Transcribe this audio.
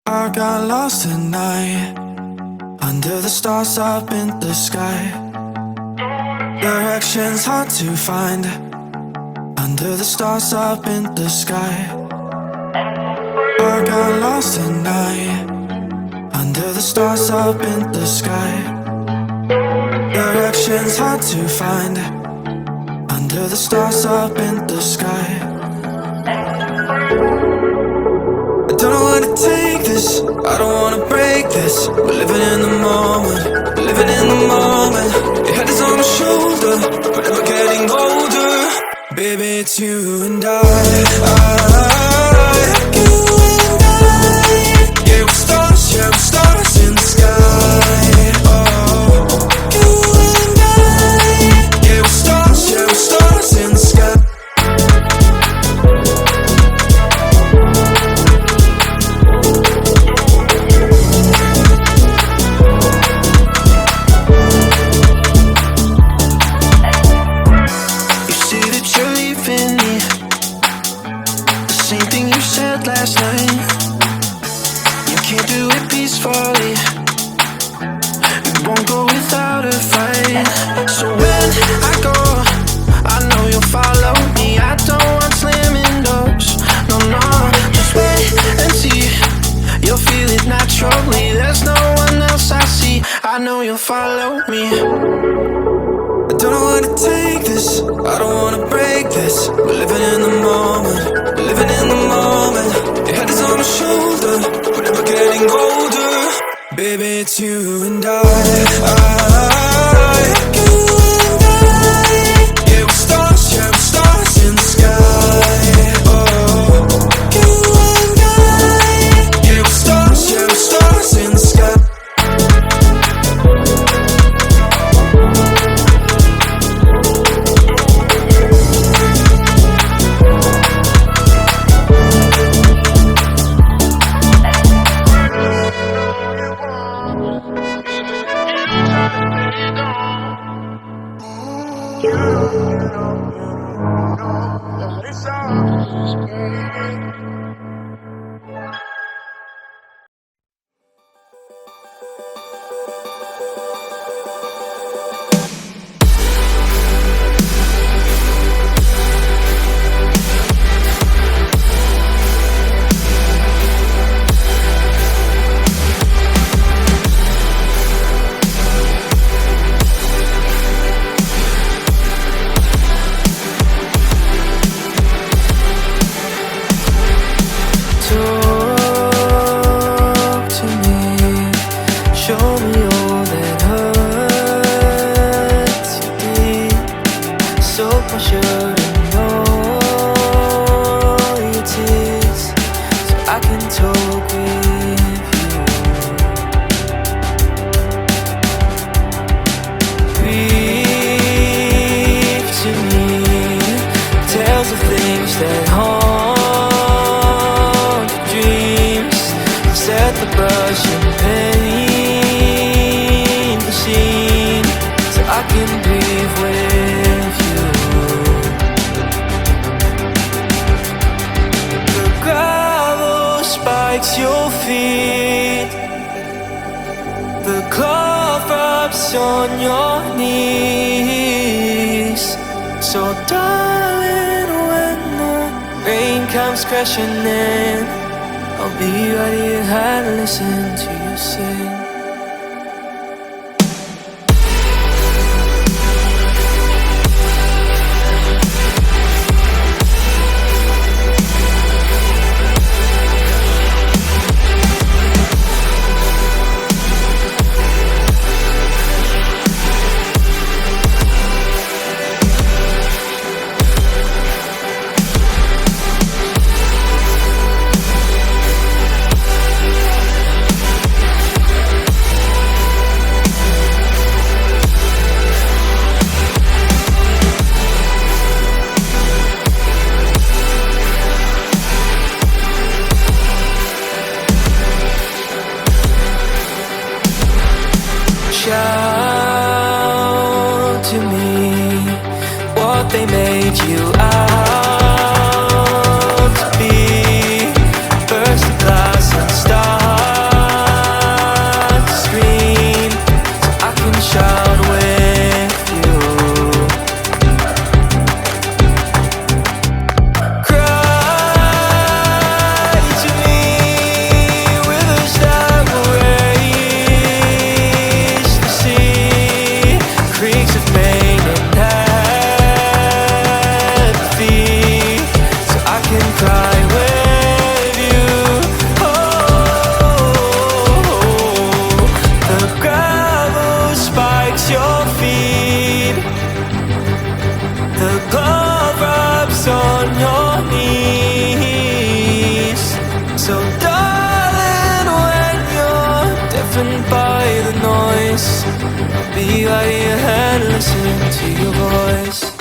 I got lost at night, under the stars up in the sky. Directions hard to find, under the stars up in the sky. I got lost at night, under the stars up in the sky. Directions hard to find, under the stars up in the sky. I don't know where to take this, I don't wanna break this. We're living in the moment, living in the moment. Your head is on my shoulder, but never getting older. Baby, it's you and I. You and I. Yeah, we're stars in the sky. Oh, you and I. Yeah, we're stars in the sky. Last night, you can't do it peacefully. It won't go without a fight. So when I go, I know you'll follow me. I don't want slamming doors. No, no, just wait and see. You'll feel it naturally. There's no one else I see. I know you'll follow me. I don't know where to take this, I don't wanna break this. We're living in the moment, living in the moment. Your head is on my shoulder, we're never getting older. Baby, it's you and I. You and I. Yeah, we're stars in the sky. Oh, you and I. Yeah, we're stars in the sky. Your feet, the cloth wraps on your knees. So darling, when the rain comes crashing in, I'll be right here and listen to you sing. Shout to me what they made you out to be. First class and star. this. I'll be by your hand, listen to your voice.